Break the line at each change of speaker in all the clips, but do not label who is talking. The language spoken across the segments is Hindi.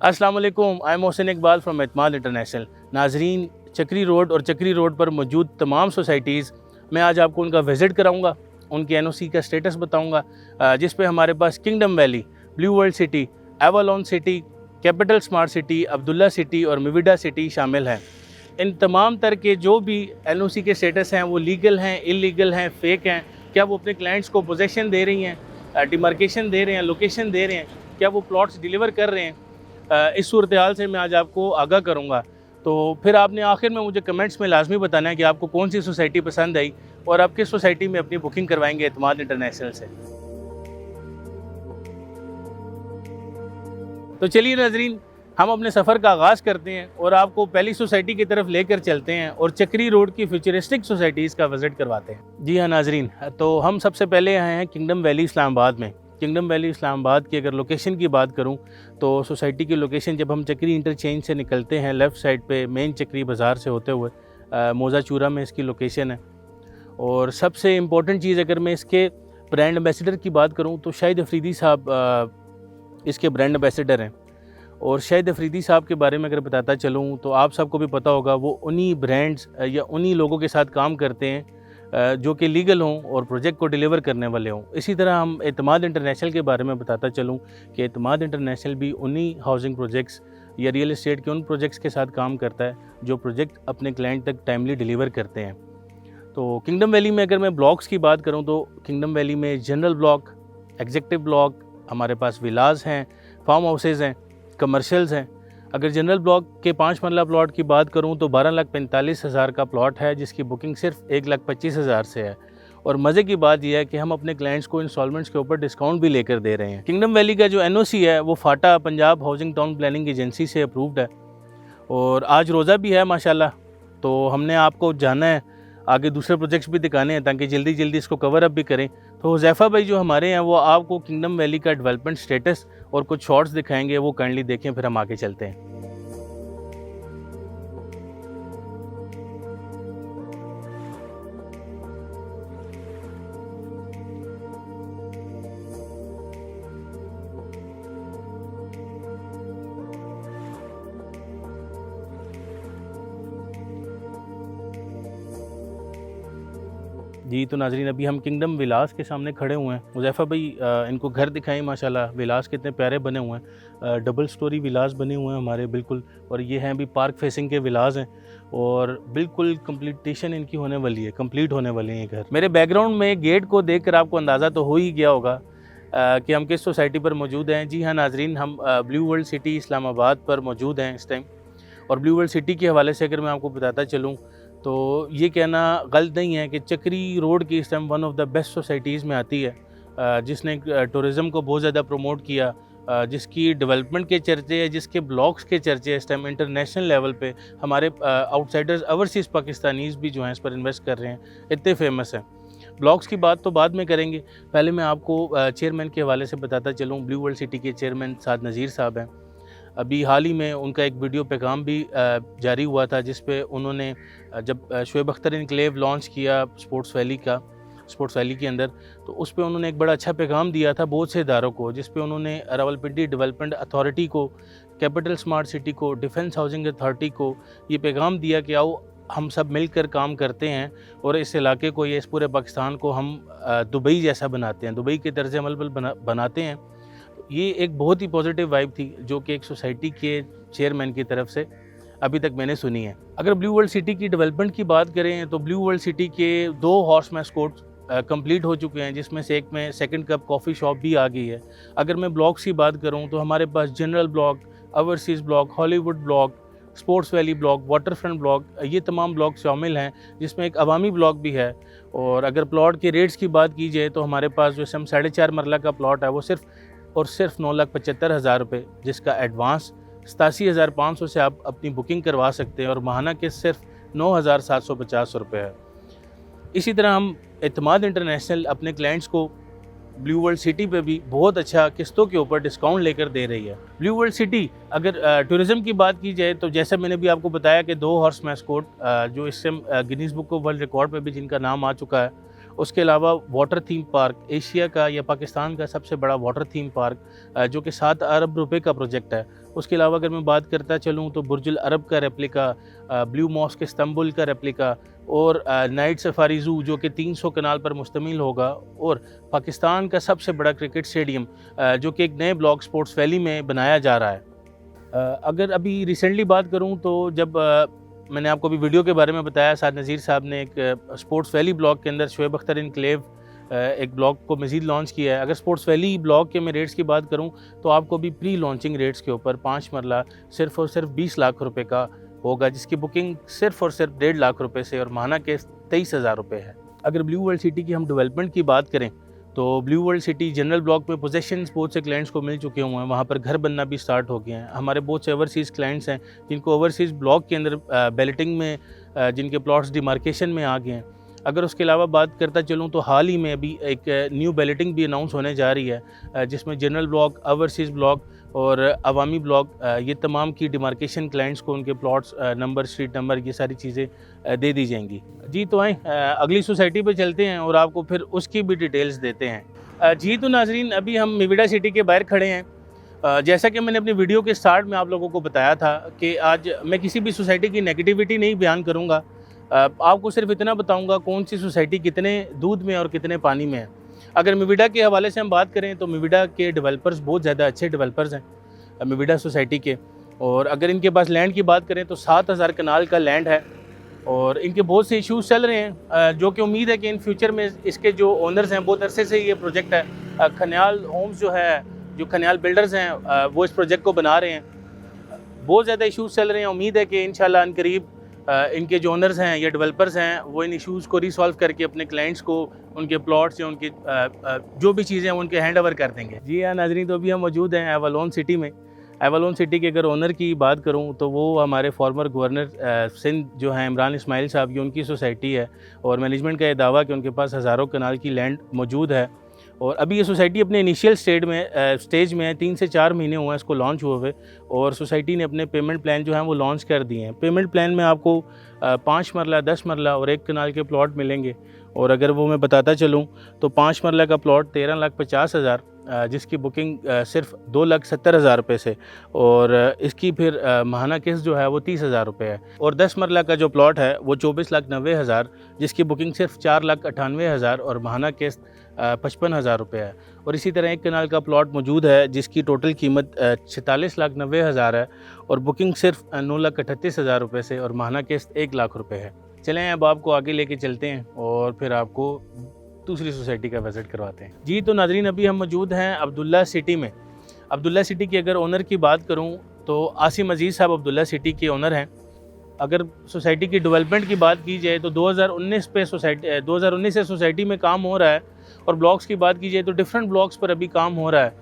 अस्सलाम वालेकुम, I am Mohsin Iqbal from एतमाद इंटरनेशनल। नाजरीन, चक्री रोड और चक्री रोड पर मौजूद तमाम सोसाइटीज़ मैं आज आपको उनका विज़िट कराऊंगा, उनकी एनओसी का स्टेटस बताऊंगा, जिस पे हमारे पास Kingdom Valley, Blue World City, Avalon City, Capital Smart City, Abdullah City और मिविडा सिटी शामिल हैं। इन तमाम तर के जो भी एनओसी के स्टेटस हैं वो लीगल हैं, इलीगल हैं, फेक हैं, क्या वो अपने क्लाइंट्स को पोजेसन दे रही हैं, डिमार्केशन दे रहे हैं, लोकेशन दे रहे हैं, क्या वो प्लॉट्स डिलीवर कर रहे हैं, इस सूरत हाल से मैं आज आपको आगाह करूँगा। तो फिर आपने आखिर में मुझे कमेंट्स में लाजमी बताना है कि आपको कौन सी सोसाइटी पसंद आई और आप किस सोसाइटी में अपनी बुकिंग करवाएंगे एतमाद इंटरनेशनल से। तो चलिए नाजरीन, हम अपने सफ़र का आगाज़ करते हैं और आपको पहली सोसाइटी की तरफ लेकर चलते हैं और चक्री रोड की फ्यूचरिस्टिक सोसाइटीज़ का विज़िट करवाते हैं। जी हाँ नाजरीन, तो हम सबसे पहले आए हैं किंगडम वैली इस्लामाबाद में। किंगडम वैली इस्लामाबाद की अगर लोकेशन की बात करूं तो सोसाइटी की लोकेशन जब हम चक्री इंटरचेंज से निकलते हैं लेफ़्ट साइड पे मेन चक्री बाज़ार से होते हुए मोज़ा चूरा में इसकी लोकेशन है। और सबसे इम्पोर्टेंट चीज़ अगर मैं इसके ब्रांड एम्बेसडर की बात करूं तो शाहिद अफरीदी साहब इसके ब्रांड एम्बेसडर हैं। और शाहिद अफरीदी साहब के बारे में अगर बताता चलूँ तो आप सबको भी पता होगा, वो उन्हीं ब्रांड्स या उन्हीं लोगों के साथ काम करते हैं जो कि लीगल हों और प्रोजेक्ट को डिलीवर करने वाले हों। इसी तरह हम एतमाद इंटरनेशनल के बारे में बताता चलूँ कि एतमाद इंटरनेशनल भी उन्हीं हाउसिंग प्रोजेक्ट्स या रियल एस्टेट के उन प्रोजेक्ट्स के साथ काम करता है जो प्रोजेक्ट अपने क्लाइंट तक टाइमली डिलीवर करते हैं। तो किंगडम वैली में अगर मैं ब्लॉक्स की बात करूँ तो किंगडम वैली में जनरल ब्लॉक, एग्जेक्टिव ब्लॉक, हमारे पास विलास हैं, फार्म हाउसेज़ हैं, कमर्शियल्स हैं। अगर जनरल ब्लॉक के 5 मरला प्लॉट की बात करूं तो 12,45,000 का प्लॉट है जिसकी बुकिंग सिर्फ 1,25,000 से है। और मज़े की बात यह है कि हम अपने क्लाइंट्स को इंस्टॉलमेंट्स के ऊपर डिस्काउंट भी लेकर दे रहे हैं। किंगडम वैली का जो एनओसी है वो PHATA Punjab housing town planning agency से अप्रूव्ड है और आज रोज़ा भी है माशाल्लाह। तो हमने आपको जाना है, आगे दूसरे प्रोजेक्ट्स भी दिखाने हैं ताकि जल्दी जल्दी इसको कवर अप भी करें। तो हुज़ैफ़ा भाई जो हमारे हैं वो आपको किंगडम वैली का डेवलपमेंट स्टेटस और कुछ शॉर्ट्स दिखाएंगे, वो काइंडली देखें, फिर हम आगे चलते हैं। जी, तो नाज़रीन अभी हम किंगडम विलास के सामने खड़े हुए हैं। हुज़ैफ़ा भाई इनको घर दिखाएं, माशाल्लाह विलास कितने प्यारे बने हुए हैं। डबल स्टोरी विलास बने हुए हैं हमारे बिल्कुल, और ये हैं अभी पार्क फेसिंग के विलास हैं और बिल्कुल कंप्लीटेशन इनकी होने वाली है, कंप्लीट होने वाले हैं ये घर। मेरे बैकग्राउंड में गेट को देखकर आपको अंदाज़ा तो हो ही गया होगा कि हम किस सोसाइटी पर मौजूद हैं। जी हाँ नाज़रीन, हम ब्लू वर्ल्ड सिटी इस्लामाबाद पर मौजूद हैं इस टाइम। और ब्लू वर्ल्ड सिटी के हवाले से अगर मैं आपको बताता चलूँ तो ये कहना गलत नहीं है कि चक्री रोड की इस time one of the best societies में आती है, जिसने टूरिज़म को बहुत ज़्यादा प्रमोट किया, जिसकी डेवलपमेंट के चर्चे है, जिसके ब्लॉक्स के चर्चे इस टाइम इंटरनेशनल लेवल पे हमारे आउटसाइडर्स ओवरसीज़ पाकिस्तानीज़ भी जो हैं इस पर इन्वेस्ट कर रहे हैं, इतने फेमस हैं। ब्लॉक्स की बात तो बाद में करेंगे, पहले मैं आपको चेयरमैन के हवाले से बताता चलूँ। ब्लू वर्ल्ड सिटी के चेयरमैन साद नज़ीर साहब हैं। अभी हाल ही में उनका एक वीडियो पैगाम भी जारी हुआ था जिस पे उन्होंने जब शोएब अख्तर इनक्लेव लॉन्च किया स्पोर्ट्स वैली के अंदर, तो उस पे उन्होंने एक बड़ा अच्छा पैगाम दिया था बहुत से इदारों को, जिस पे उन्होंने रावलपिंडी डेवलपमेंट अथॉरिटी को, कैपिटल स्मार्ट सिटी को, डिफेंस हाउसिंग अथॉरिटी को ये पैगाम दिया कि आओ हम सब मिलकर काम करते हैं और इस इलाके को, ये इस पूरे पाकिस्तान को हम दुबई जैसा बनाते हैं, दुबई के तर्ज अमल पर बनाते हैं। ये एक बहुत ही पॉजिटिव वाइब थी जो कि एक सोसाइटी के चेयरमैन की तरफ से अभी तक मैंने सुनी है। अगर ब्लू वर्ल्ड सिटी की डेवलपमेंट की बात करें तो ब्लू वर्ल्ड सिटी के 2 हॉर्स मैच कोर्ट कंप्लीट हो चुके हैं, जिसमें से एक में सेकंड कप कॉफ़ी शॉप भी आ गई है। अगर मैं ब्लॉक्स की बात करूं तो हमारे पास general block, overseas block, Hollywood block, sports valley block, waterfront block, ये तमाम ब्लॉक शामिल हैं, जिसमें एक अवामी ब्लॉक भी है। और अगर प्लॉट के रेट्स की बात की जाए तो हमारे पास जो 4.5 मरला का प्लॉट है वो सिर्फ 9,75,000 रुपये, जिसका एडवांस 87,500 से आप अपनी बुकिंग करवा सकते हैं और माहाना के सिर्फ 9,750 रुपये है। इसी तरह हम एतमाद इंटरनेशनल अपने क्लाइंट्स को ब्लू वर्ल्ड सिटी पे भी बहुत अच्छा किस्तों के ऊपर डिस्काउंट लेकर दे रही है। ब्लू वर्ल्ड सिटी अगर टूरिज़म की बात की जाए तो जैसे मैंने भी आपको बताया कि 2 हॉर्स मैस्कोट जो इससे Guinness book of world record पे भी जिनका नाम आ चुका है, उसके अलावा वाटर थीम पार्क, एशिया का या पाकिस्तान का सबसे बड़ा वाटर थीम पार्क जो कि 7 अरब रुपए का प्रोजेक्ट है, उसके अलावा अगर मैं बात करता चलूँ तो बुर्जुल अरब का रेप्लिका, ब्लू मॉस्क इस्तांबुल का रेप्लिका और नाइट सफारी ज़ू जो कि 300 कनाल पर मुश्तमिल होगा, और पाकिस्तान का सबसे बड़ा क्रिकेट स्टेडियम जो कि एक नए ब्लॉक स्पोर्ट्स वैली में बनाया जा रहा है। अगर अभी रिसेंटली बात करूं तो जब मैंने आपको अभी वीडियो के बारे में बताया, साद नज़ीर साहब ने एक स्पोर्ट्स वैली ब्लॉक के अंदर शोएब अख्तर इनक्लेव एक ब्लॉक को मज़ीद लॉन्च किया है। अगर स्पोर्ट्स वैली ब्लॉक के मैं रेट्स की बात करूं तो आपको अभी प्री लॉन्चिंग रेट्स के ऊपर 5 मरला सिर्फ़ और सिर्फ 20 लाख रुपए का होगा, जिसकी बुकिंग सिर्फ और सिर्फ 1.5 लाख रुपए से और माहाना के 23,000 रुपये है। अगर ब्लू वर्ल्ड सिटी की हम डेवलपमेंट की बात करें तो blue World city general block में पोजेशंस बहुत से क्लाइंट्स को मिल चुके हुए हैं, वहाँ पर घर बनना भी स्टार्ट हो गए हैं। हमारे बहुत से ओवरसीज़ क्लाइंट्स हैं जिनको ओवरसीज़ ब्लॉक के अंदर बैलेटिंग में जिनके प्लॉट्स डिमार्केशन में आ गए हैं। अगर उसके अलावा बात करता चलूँ तो हाल ही में अभी एक न्यू बैलेटिंग भी अनाउंस होने जा रही है जिसमें जनरल ब्लॉक, ओवरसीज़ ब्लॉक और अवामी ब्लॉक ये तमाम की डिमार्केशन क्लाइंट्स को उनके प्लॉट्स नंबर, स्ट्रीट नंबर, ये सारी चीज़ें दे दी जाएंगी। जी तो आएँ अगली सोसाइटी पे चलते हैं और आपको फिर उसकी भी डिटेल्स देते हैं। जी तो नाजरीन, अभी हम मिविडा सिटी के बाहर खड़े हैं। जैसा कि मैंने अपनी वीडियो के स्टार्ट में आप लोगों को बताया था कि आज मैं किसी भी सोसाइटी की नेगेटिविटी नहीं बयान करूँगा, आपको सिर्फ इतना बताऊँगा कौन सी सोसाइटी कितने दूध में और कितने पानी में है। अगर मिविडा के हवाले से हम बात करें तो मिविडा के डेवलपर्स बहुत ज़्यादा अच्छे डेवलपर्स हैं मिविडा सोसाइटी के, और अगर इनके पास लैंड की बात करें तो 7,000 कनाल का लैंड है और इनके बहुत से इश्यूज़ चल रहे हैं जो कि उम्मीद है कि इन फ्यूचर में इसके जो ओनर्स हैं, बहुत अरसे से ये प्रोजेक्ट है खनियाल होम्स जो है, जो खनियाल बिल्डर्स हैं वो इस प्रोजेक्ट को बना रहे हैं। बहुत ज़्यादा इश्यूज़ चल रहे हैं, उम्मीद है कि इंशाल्लाह अनकरीब इनके जो ओनर्स हैं या डेवलपर्स हैं वो इन इश्यूज़ को रिसॉल्व करके अपने क्लाइंट्स को उनके प्लॉट्स या उनके जो भी चीज़ें हैं उनके हैंड ओवर कर देंगे। जी हाँ नाज़रीन, तो अभी हम मौजूद हैं एवलोन सिटी में। एवलोन सिटी के अगर ओनर की बात करूं तो वो हमारे फॉर्मर गवर्नर सिंध जो हैं इमरान इस्माइल साहब, ये उनकी सोसाइटी है और मैनेजमेंट का ये दावा कि उनके पास हज़ारों कनाल की लैंड मौजूद है और अभी ये सोसाइटी अपने इनिशियल स्टेज में है। 3 से 4 महीने हुए हैं इसको लॉन्च हुए हुए और सोसाइटी ने अपने पेमेंट प्लान जो हैं वो लॉन्च कर दिए हैं। पेमेंट प्लान में आपको 5 मरला, 10 मरला और 1 कनाल के प्लॉट मिलेंगे और अगर वो मैं बताता चलूँ तो 5 मरला का प्लॉट 13,50,000 जिसकी बुकिंग सिर्फ 2,70,000 रुपये से और इसकी फिर माहाना किस्त जो है वो 30,000 रुपये है और 10 मरला का जो प्लॉट है वो 24,90,000 जिसकी बुकिंग सिर्फ 4,98,000 और माहाना किस्त 55,000 रुपये है। और इसी तरह 1 कनाल का प्लॉट मौजूद है जिसकी टोटल कीमत 46,90,000 है और बुकिंग सिर्फ 9,38,000 रुपये से और माहाना किस्त 1 लाख रुपये है। चलें अब आपको आगे लेके चलते हैं और फिर आपको दूसरी सोसाइटी का विज़िट करवाते हैं। जी तो नाज़रीन, अभी हम मौजूद हैं अब्दुल्ला सिटी में। अब्दुल्ला सिटी की अगर ओनर की बात करूं तो आसिम अजीज़ साहब अब्दुल्ला सिटी के ओनर हैं। अगर सोसाइटी की डेवलपमेंट की बात की जाए तो 2019 से सोसाइटी में काम हो रहा है और ब्लॉक्स की बात की जाए तो डिफरेंट ब्लॉक्स पर अभी काम हो रहा है।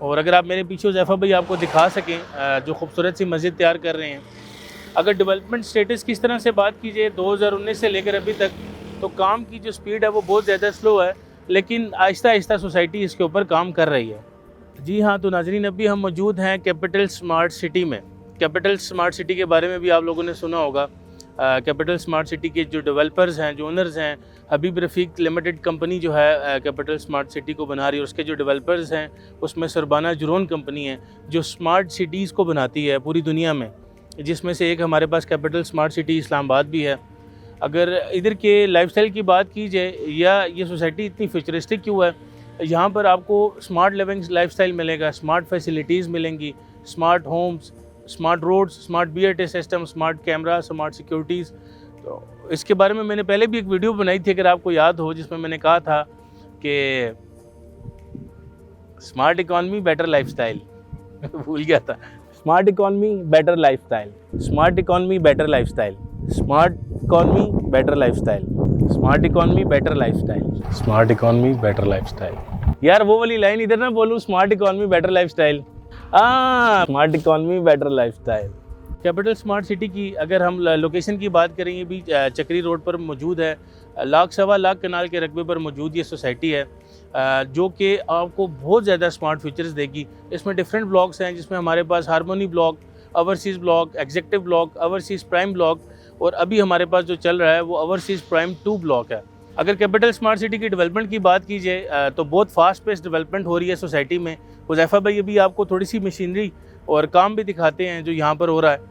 और अगर आप मेरे पीछे ज़ैफ़ा भाई आपको दिखा सकें जो खूबसूरत सी मस्जिद तैयार कर रहे हैं। अगर डेवलपमेंट स्टेटस की इस तरह से बात की जाए 2019 से लेकर अभी तक तो काम की जो स्पीड है वो बहुत ज़्यादा स्लो है, लेकिन आहिस्ता आहिस्ता सोसाइटी इसके ऊपर काम कर रही है। जी हाँ तो नाज़रीन, अभी हम मौजूद हैं कैपिटल स्मार्ट सिटी में। कैपिटल स्मार्ट सिटी के बारे में भी आप लोगों ने सुना होगा। कैपिटल स्मार्ट सिटी के जो डेवलपर्स हैं, जो ओनर्स हैं, हबीब रफ़ीक लिमिटेड कंपनी जो है कैपिटल स्मार्ट सिटी को बना रही है। उसके जो डेवलपर्स हैं उसमें सरबाना जुरोन कंपनी है जो स्मार्ट सिटीज़ को बनाती है पूरी दुनिया में, जिसमें से एक हमारे पास कैपिटल स्मार्ट सिटी इस्लामाबाद भी है। अगर इधर के लाइफस्टाइल की बात की जाए या ये सोसाइटी इतनी फ्यूचरिस्टिक क्यों है, यहाँ पर आपको स्मार्ट लिविंग लाइफस्टाइल मिलेगा, स्मार्ट फैसिलिटीज़ मिलेंगी, smart homes, smart roads, smart BRT system, smart camera, smart securities. तो इसके बारे में मैंने पहले भी एक वीडियो बनाई थी अगर आपको याद हो, जिसमें मैंने कहा था कि स्मार्ट इकॉनमी बेटर लाइफस्टाइल भूल गया था। Smart economy better lifestyle, smart economy better lifestyle, smart economy better lifestyle, smart economy better lifestyle, smart economy better lifestyle. यार वो वाली लाइन इधर ना बोलूँ, smart economy better lifestyle, smart economy better lifestyle. Capital Smart city की अगर हम लोकेशन की बात करें, ये भी चक्री रोड पर मौजूद है। 1 सवा लाख कनाल के रकबे पर मौजूद ये सोसाइटी है जो कि आपको बहुत ज़्यादा स्मार्ट फीचर्स देगी। इसमें डिफरेंट ब्लॉक्स हैं जिसमें हमारे पास harmony block, overseas block, executive block, overseas prime block और अभी हमारे पास जो चल रहा है वो ओवरसीज़ प्राइम 2 ब्लॉक है। अगर कैपिटल स्मार्ट सिटी की डेवलपमेंट की बात की जाए तो बहुत फास्ट पेस डेवलपमेंट हो रही है सोसाइटी में। हुज़ैफ़ा भाई अभी आपको थोड़ी सी मशीनरी और काम भी दिखाते हैं जो यहाँ पर हो रहा है।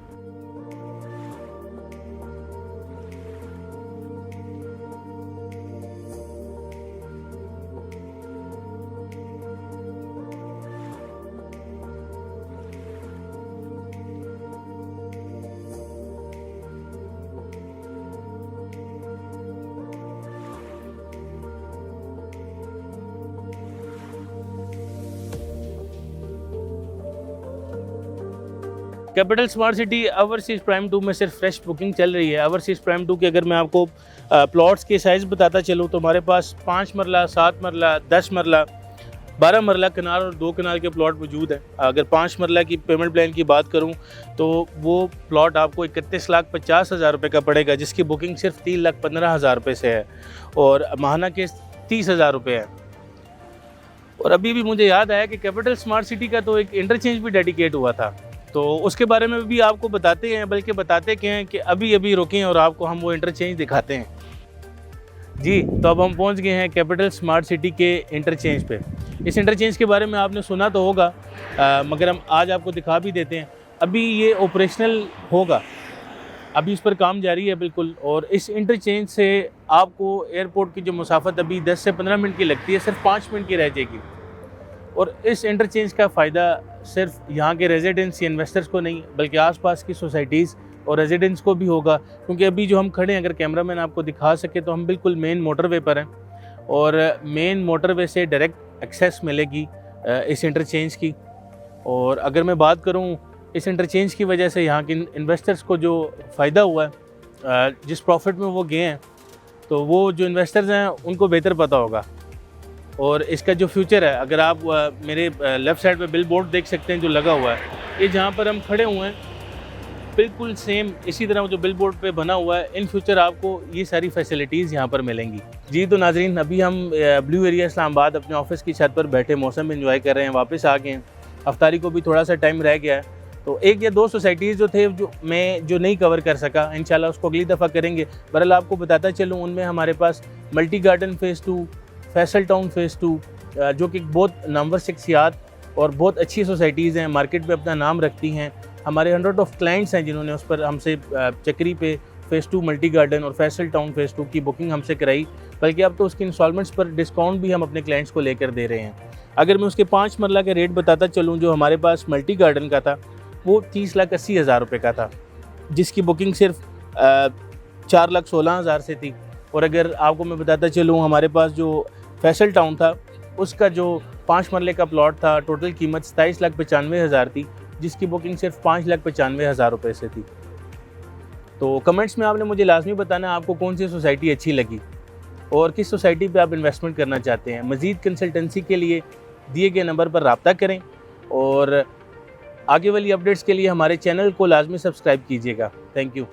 Capital Smart city overseas prime 2 में सिर्फ फ्रेश बुकिंग चल रही है। ओवरसीज़ प्राइम 2 की अगर मैं आपको प्लॉट्स के साइज़ बताता चलूँ तो हमारे पास 5 मरला, 7 मरला, 10 मरला, 12 मरला कनाल और 2 कनाल के प्लॉट मौजूद हैं। अगर 5 मरला की पेमेंट प्लान की बात करूं तो वो प्लॉट आपको 31,50,000 रुपये का पड़ेगा, जिसकी बुकिंग सिर्फ 3,15,000 रुपये से है और माहाना के 30,000 रुपये है। और अभी भी मुझे याद आया कि कैपिटल स्मार्ट सिटी का तो एक इंटरचेंज भी डेडिकेट हुआ था, तो उसके बारे में भी आपको बताते हैं, बल्कि बताते क्या हैं कि अभी रुकें और आपको हम वो इंटरचेंज दिखाते हैं। जी, तो अब हम पहुंच गए हैं कैपिटल स्मार्ट सिटी के इंटरचेंज पे। इस इंटरचेंज के बारे में आपने सुना तो होगा, मगर हम आज आपको दिखा भी देते हैं। अभी ये ऑपरेशनल होगा, अभी इस पर काम जारी है बिल्कुल। और इस इंटरचेंज से आपको एयरपोर्ट की जो मुसाफत अभी 10 से 15 मिनट की लगती है, सिर्फ 5 मिनट की रह जाएगी। और इस इंटरचेंज का फ़ायदा सिर्फ यहाँ के रेजिडेंट्स या इन्वेस्टर्स को नहीं, बल्कि आसपास की सोसाइटीज़ और रेजिडेंट्स को भी होगा। क्योंकि अभी जो हम खड़े हैं, अगर कैमरामैन आपको दिखा सके तो हम बिल्कुल मेन मोटरवे पर हैं और मेन मोटरवे से डायरेक्ट एक्सेस मिलेगी इस इंटरचेंज की। और अगर मैं बात करूँ इस इंटरचेंज की वजह से यहाँ के इन्वेस्टर्स को जो फ़ायदा हुआ है, जिस प्रॉफिट में वो गए हैं, तो वो जो इन्वेस्टर्स हैं उनको बेहतर पता होगा। और इसका जो फ्यूचर है, अगर आप मेरे लेफ़्ट साइड पे बिल बोर्ड देख सकते हैं जो लगा हुआ है, ये जहाँ पर हम खड़े हुए हैं बिल्कुल सेम इसी तरह जो बिल बोर्ड पे बना हुआ है। इन फ्यूचर आपको ये सारी फैसिलिटीज़ यहाँ पर मिलेंगी। जी, तो नाजरीन, अभी हम ब्लू एरिया इस्लामाबाद अपने ऑफिस की छत पर बैठे मौसम एंजॉय कर रहे हैं। वापस आ गए हैं, अफ्तारी को भी थोड़ा सा टाइम रह गया है, तो 1 या 2 सोसाइटीज़ जो थे जो नहीं कवर कर सका, इंशाल्लाह उसको अगली दफ़ा करेंगे। बहरहाल आपको बताता चलूँ, उनमें हमारे पास multi garden phase 2, Faisal town phase 2, जो कि बहुत नामवर शख्सियात और बहुत अच्छी सोसाइटीज़ हैं, मार्केट में अपना नाम रखती हैं। हमारे 100 ऑफ क्लाइंट्स हैं जिन्होंने उस पर हमसे चक्री पे फ़ेज़ 2 मल्टी गार्डन और फैसल टाउन फ़ेज़ 2 की बुकिंग हमसे कराई, बल्कि अब तो उसकी इंस्टॉलमेंट्स पर डिस्काउंट भी हम अपने क्लाइंट्स को लेकर दे रहे हैं। अगर मैं उसके 5 मरला के रेट बताता चलूँ, जो हमारे पास मल्टी गार्डन का था वो 30,80,000 रुपये का था, जिसकी बुकिंग सिर्फ 4,16,000 से थी। और अगर आपको मैं बताता चलूँ, हमारे पास जो फैसल टाउन था उसका जो 5 मरले का प्लॉट था, टोटल कीमत 27,95,000 थी, जिसकी बुकिंग सिर्फ 5,95,000 रुपये से थी। तो कमेंट्स में आपने मुझे लाजमी बताना आपको कौन सी सोसाइटी अच्छी लगी और किस सोसाइटी पे आप इन्वेस्टमेंट करना चाहते हैं। मज़ीद कंसल्टेंसी के लिए दिए गए नंबर पर रब्ता करें और आगे वाली अपडेट्स के लिए हमारे चैनल को लाजमी सब्सक्राइब कीजिएगा। Thank you.